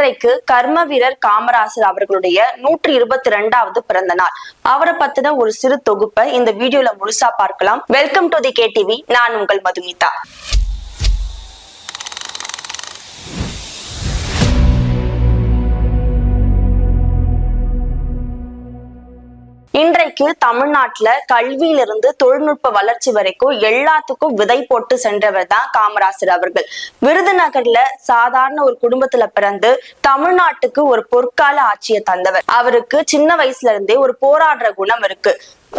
இன்றைக்கு கர்ம வீரர் காமராசர் அவர்களுடைய 122வது பிறந்த நாள். அவரை பத்தின ஒரு சிறு தொகுப்பை இந்த வீடியோல முழுசா பார்க்கலாம். Welcome to the KTV. நான் உங்கள் மதுமிதா. இன்றைக்கு தமிழ்நாட்டுல கல்வியிலிருந்து தொழில்நுட்ப வளர்ச்சி வரைக்கும் எல்லாத்துக்கும் விதை போட்டு சென்றவர் தான் காமராசர் அவர்கள். விருதுநகர்ல சாதாரண ஒரு குடும்பத்துல பிறந்து தமிழ்நாட்டுக்கு ஒரு பொற்கால ஆட்சியை தந்தவர். அவருக்கு சின்ன வயசுல இருந்தே ஒரு போராடுற குணம் இருக்கு.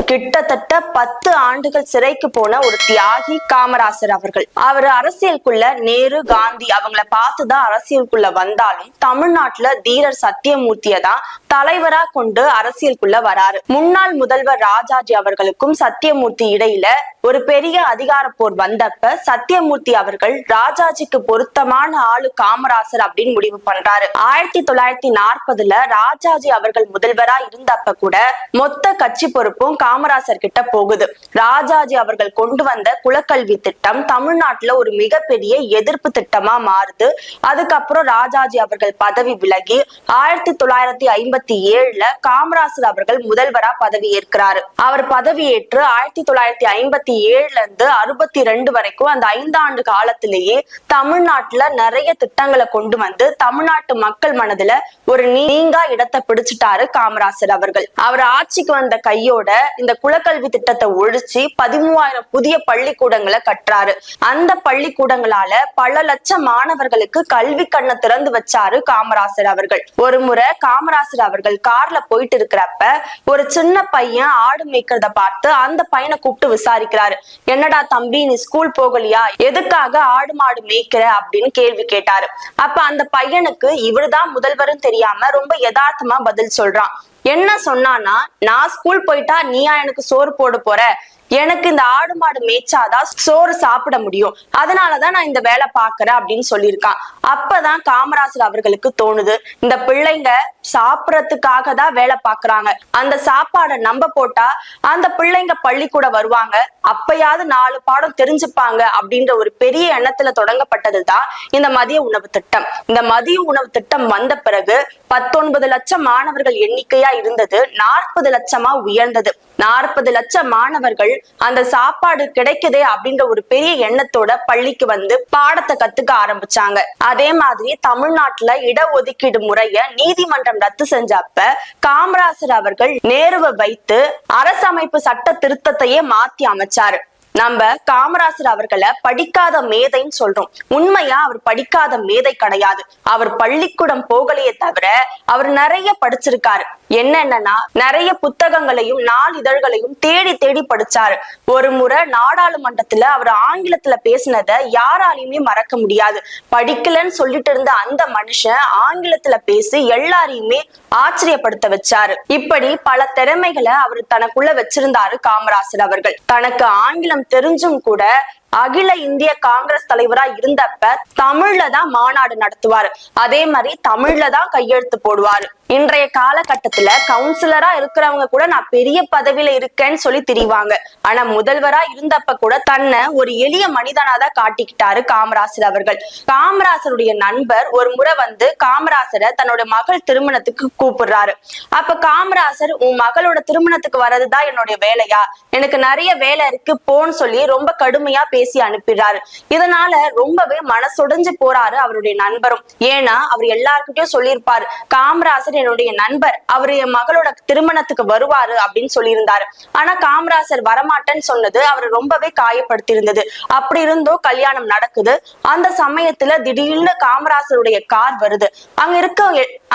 கிட்டத்தட்ட 10 ஆண்டுகள் சிறைக்கு போன ஒரு தியாகி காமராசர் அவர்கள். அவர் அரசியலுக்குள்ள நேரு, காந்தி அவங்களை பார்த்துதான் அரசியலுக்குள்ள வந்தாலும் தமிழ்நாட்டுல தீரர் சத்தியமூர்த்தியை தான் தலைவரா கொண்டு அரசியலுக்குள்ள வராரு. முன்னாள் முதல்வர் ராஜாஜி அவர்களுக்கும் சத்தியமூர்த்தி இடையில ஒரு பெரிய அதிகார போர் வந்தப்ப சத்தியமூர்த்தி அவர்கள் ராஜாஜிக்கு பொருத்தமான ஆளு காமராசர் அப்படின்னு முடிவு பண்றாரு. 1940ல ராஜாஜி அவர்கள் முதல்வரா இருந்தப்ப கூட மொத்த கட்சி பொறுப்பும் காமராசர் கிட்ட போகுது. ராஜாஜி அவர்கள் கொண்டு வந்த குலக்கல்வி திட்டம் தமிழ்நாட்டுல ஒரு மிகப்பெரிய எதிர்ப்பு திட்டமா மாறுது. அதுக்கப்புறம் ராஜாஜி அவர்கள் பதவி விலகி 1957ல காமராசர் அவர்கள் முதல்வரா பதவி ஏற்கிறாரு. அவர் பதவியேற்று 1957ல இருந்து 62 வரைக்கும் அந்த 5 ஆண்டு காலத்திலேயே தமிழ்நாட்டுல நிறைய திட்டங்களை கொண்டு வந்து தமிழ்நாட்டு மக்கள் மனதுல ஒரு நீங்கா இடத்தை பிடிச்சிட்டாரு காமராசர் அவர்கள். அவர் ஆட்சிக்கு வந்த கையோட இந்த குலக்கல்வி திட்டத்தை ஒழிச்சு 13,000 புதிய பள்ளிக்கூடங்களை கட்டுறாரு. அந்த பள்ளிக்கூடங்களால பல லட்சம் மாணவர்களுக்கு கல்வி கண்ணை திறந்து வச்சாரு காமராசர் அவர்கள். ஒரு முறை காமராசர் அவர்கள் கார்ல போயிட்டு இருக்கிறப்ப ஒரு சின்ன பையன் ஆடு மேய்க்கிறத பார்த்து அந்த பையனை கூப்பிட்டு விசாரிக்கிறாரு. என்னடா தம்பி, நீ ஸ்கூல் போகலையா? எதுக்காக ஆடு மாடு மேய்க்கிற அப்படின்னு கேள்வி கேட்டாரு. அப்ப அந்த பையனுக்கு இவருதான் முதல்வரும் தெரியாம ரொம்ப யதார்த்தமா பதில் சொல்றான். என்ன சொன்னானா, நான் ஸ்கூல் போயிட்டா நீயா எனக்கு சோறு போட போற? எனக்கு இந்த ஆடு மாடு மேய்ச்சாதான் சோறு சாப்பிட முடியும், அதனாலதான் நான் இந்த வேலை பாக்குறேன் அப்படின்னு சொல்லியிருக்கான். அப்பதான் காமராசர் அவர்களுக்கு தோணுது, இந்த பிள்ளைங்க சாப்பிடறதுக்காக தான் வேலை பாக்குறாங்க, அந்த சாப்பாடை நம்ப போட்டா அந்த பிள்ளைங்க பள்ளிக்கூட வருவாங்க, அப்பயாவது 4 பாடம் தெரிஞ்சுப்பாங்க அப்படின்ற ஒரு பெரிய எண்ணத்துல தொடங்கப்பட்டதுதான் இந்த மதிய உணவு திட்டம். இந்த மதிய உணவு திட்டம் வந்த பிறகு 19 லட்சம் மாணவர்கள் எண்ணிக்கையா இருந்தது 40 லட்சமா உயர்ந்தது. 40 லட்சம் மாணவர்கள் அந்த சாப்பாடு கிடைக்குதே அப்படின்ற ஒரு பெரிய எண்ணத்தோட பள்ளிக்கு வந்து பாடத்தை கத்துக்க ஆரம்பிச்சாங்க. அதே மாதிரி தமிழ்நாட்டுல இடஒதுக்கீடு முறைய நீதிமன்றம் ரத்து செஞ்சப்ப காமராசர் அவர்கள் நேருவை வைத்து அரசமைப்பு சட்ட திருத்தத்தையே மாத்தி அமைச்சாரு. நம்ம காமராசர் அவர்களை படிக்காத மேதைன்னு சொல்றோம். உண்மையா அவர் படிக்காத மேதை கிடையாது. அவர் பள்ளிக்கூடம் போகலையே தவிர அவர் நிறைய படிச்சிருக்காரு. என்னன்னா நிறைய புத்தகங்களையும் நாளிதழ்களையும் தேடி தேடி படிச்சாரு. ஒரு முறை நாடாளுமன்றத்துல அவர் ஆங்கிலத்துல பேசினதை யாராலையுமே மறக்க முடியாது. படிக்கலன்னு சொல்லிட்டு இருந்த அந்த மனுஷன் ஆங்கிலத்துல பேசி எல்லாரையுமே ஆச்சரியப்படுத்த வச்சாரு. இப்படி பல திறமைகளை அவர் தனக்குள்ள வச்சிருந்தாரு காமராசர் அவர்கள். தனக்கு ஆங்கிலம் தெரிஞ்சும் கூட அகில இந்திய காங்கிரஸ் தலைவரா இருந்தப்ப தமிழ்ல தான் மாநாடு நடத்துவாரு. அதே மாதிரி தமிழ்ல தான் கையெழுத்து போடுவாரு. இன்றைய காலகட்டத்துல கவுன்சிலரா இருக்கிறவங்க கூட நான் பெரிய பதவியில இருக்கேன்னு சொல்லி திரிவாங்க. ஆனா முதல்வரா இருந்தப்ப கூட தன்னை ஒரு எளிய மனிதனாதான் காட்டிக்கிட்டாரு காமராசர் அவர்கள். காமராசருடைய நண்பர் ஒரு முறை வந்து காமராசரை தன்னோட மகள் திருமணத்துக்கு கூப்பிடுறாரு. அப்ப காமராசர், உன் மகளோட திருமணத்துக்கு வர்றதுதான் என்னுடைய வேலையா? எனக்கு நிறைய வேலை இருக்கு போன்னு சொல்லி ரொம்ப கடுமையா பேசி அனுப்பிடுறாரு. இதனால ரொம்பவே மனசுடைஞ்சு போறாரு அவருடைய நண்பரும். ஏன்னா அவர் எல்லார்கிட்டயும் சொல்லியிருப்பாரு, காமராசர் என்னுடைய நண்பர், அவரு என் மகளோட திருமணத்துக்கு வருவாரு அப்படின்னு சொல்லியிருந்தாரு. ஆனா காமராசர் வரமாட்டேன்னு சொன்னது அவரை ரொம்பவே காயப்படுத்தி இருந்தது. அப்படி இருந்தோ கல்யாணம் நடக்குது. அந்த சமயத்துல திடீர்னு காமராசருடைய கார் வருது.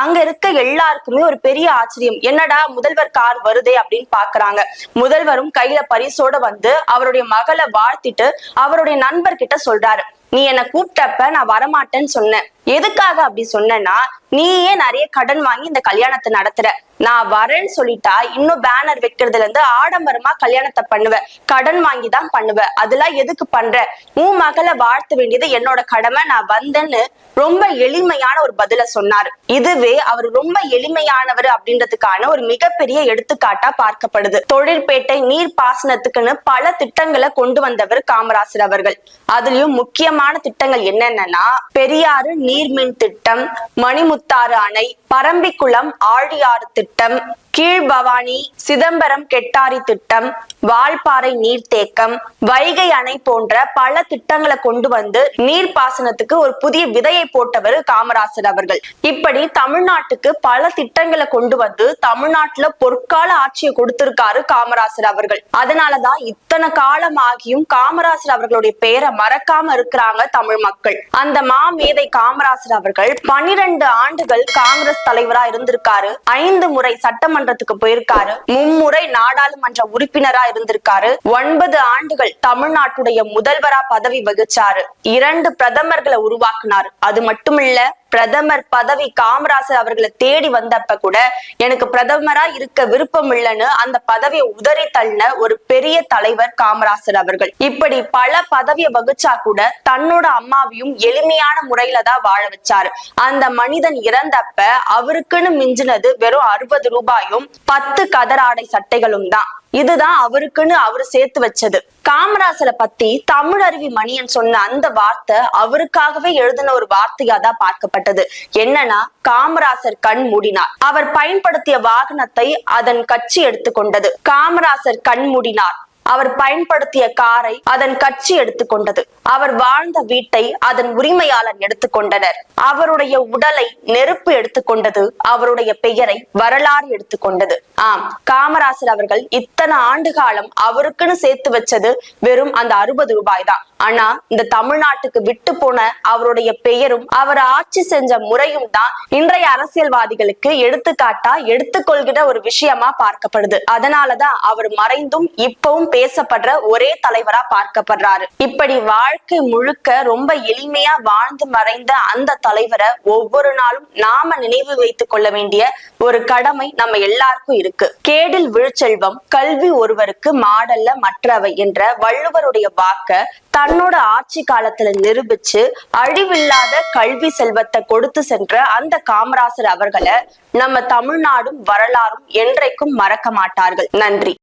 அங்க இருக்க எல்லாருக்குமே ஒரு பெரிய ஆச்சரியம். என்னடா முதல்வர் கார் வருதே அப்படின்னு பாக்குறாங்க. முதல்வரும் கையில பரிசோட வந்து அவருடைய மகளை வாழ்த்திட்டு அவருடைய நண்பர் கிட்ட சொல்றாரு, நீ என்ன கூப்பிட்டப்ப நான் வரமாட்டேன்னு சொன்னேன். எதுக்காக அப்படி சொன்னா, நீயே நிறைய கடன் வாங்கி இந்த கல்யாணத்தை நடத்துற, நான் வரேன்னு சொல்லிட்டா இன்னும் பேனர் வைக்கிறதுல இருந்து ஆடம்பரமா கல்யாணத்தை பண்ணுவ, கடன் வாங்கி தான் பண்ணுவ, அதெல்லாம் எதுக்கு பண்ற? உன் மகளை வாழ்த்த வேண்டியது என்னோட கடமை, நான் வந்தேன்னு ரொம்ப எளிமையான ஒரு பதில சொன்னாரு. இதுவே அவர் ரொம்ப எளிமையானவர் அப்படின்றதுக்கான ஒரு மிகப்பெரிய எடுத்துக்காட்டா பார்க்கப்படுது. தொழிற்பேட்டை நீர் பாசனத்துக்குன்னு பல திட்டங்களை கொண்டு வந்தவர் காமராசர் அவர்கள். அதுலயும் முக்கியமான திட்டங்கள் என்னன்னா, பெரியாறு நீர் நீர்மின் திட்டம், மணிமுத்தாறு அணை, பரம்பிக்குளம் ஆழியாறு திட்டம், கீழ்பவானி சிதம்பரம் கெட்டாரி திட்டம், வால்பாறை நீர்த்தேக்கம், வைகை அணை போன்ற பல திட்டங்களை கொண்டு வந்து நீர்ப்பாசனத்துக்கு ஒரு புதிய விதையை போட்டவர் காமராசர் அவர்கள். இப்படி தமிழ்நாட்டுக்கு பல திட்டங்களை கொண்டு வந்து தமிழ்நாட்டுல பொற்கால ஆட்சியை கொடுத்திருக்காரு காமராசர் அவர்கள். அதனாலதான் இத்தனை காலம் ஆகியும் காமராசர் அவர்களுடைய பெயரை மறக்காம இருக்கிறாங்க தமிழ் மக்கள். அந்த மாமேதை காமராசர் அவர்கள் 12 ஆண்டுகள் காங்கிரஸ் தலைவரா இருந்திருக்காரு. 5 முறை சட்டமன்றத்துக்கு போயிருக்காரு. 3 முறை நாடாளுமன்ற உறுப்பினரா இருந்திருக்காரு. 9 ஆண்டுகள் தமிழ்நாட்டுடைய முதல்வரா பதவி வகிச்சாரு. 2 பிரதமர்களை உருவாக்குனாரு. அது மட்டுமில்ல, பிரதமர் பதவி காமராசர் அவர்களை தேடி வந்தப்ப கூட எனக்கு பிரதமரா இருக்க விருப்பம் இல்லைன்னு அந்த பதவியை உதறி தள்ளின ஒரு பெரிய தலைவர் காமராசர் அவர்கள். இப்படி பல பதவியை வகிச்சா கூட தன்னோட அம்மாவையும் எளிமையான முறையில தான் வாழ வச்சாரு. அந்த மனிதன் இறந்தப்ப அவருக்குன்னு மிஞ்சினது வெறும் 60 ரூபாயும் 10 கதர் ஆடை சட்டைகளும் தான். இதுதான் அவருக்குன்னு அவரு சேர்த்து வச்சது. காமராசரை பத்தி தமிழருவி மணியன் சொன்ன அந்த வார்த்தை அவருக்காகவே எழுதின ஒரு வார்த்தையா தான் பார்க்கப்பட்டது. என்னன்னா, காமராசர் கண் மூடினார். அவர் பயன்படுத்திய வாகனத்தை அதன் கட்சி எடுத்துக்கொண்டது. காமராசர் கண் மூடினார். அவர் பயன்படுத்திய காரை அதன் கட்சி எடுத்துக்கொண்டது. அவர் வாழ்ந்த வீட்டை அதன் உரிமையாளர் எடுத்துக்கொண்டனர். அவருடைய உடலை நெருப்பு எடுத்துக்கொண்டது. அவருடைய பெயரை வரலாறு எடுத்துக்கொண்டது. ஆம், காமராசர் அவர்கள் இத்தனை ஆண்டு காலம் அவருக்குன்னு சேர்த்து வச்சது வெறும் அந்த 60 ரூபாய் தான். ஆனா இந்த தமிழ்நாட்டுக்கு விட்டு போன அவருடைய பெயரும் அவர் ஆட்சி செஞ்ச முறையும் தான் இன்றைய அரசியல்வாதிகளுக்கு எடுத்துக்காட்டா எடுத்துக்கொள்கிற ஒரு விஷயமா பார்க்கப்படுது. அதனாலதான் அவர் மறைந்தும் இப்பவும் பேசப்படுற ஒரே தலைவரா பார்க்கப்படுறாரு. இப்படி வாழ்க்கை முழுக்க ரொம்ப எளிமையா வாழ்ந்து மறைந்த அந்த தலைவரை ஒவ்வொரு நாளும் நாம நினைவு வைத்துக் கொள்ள வேண்டிய ஒரு கடமை நம்ம எல்லாருக்கும் இருக்கு. கேடில் விழுச்செல்வம் கல்வி ஒருவருக்கு மாடல்ல மற்றவை என்ற வள்ளுவருடைய வாக்க தன்னோட ஆட்சி காலத்துல நிரூபிச்சு அழிவில்லாத கல்வி செல்வத்தை கொடுத்து சென்ற அந்த காமராசர் அவர்களை நம்ம தமிழ்நாடும் வரலாறும் என்றைக்கும் மறக்க மாட்டார்கள். நன்றி.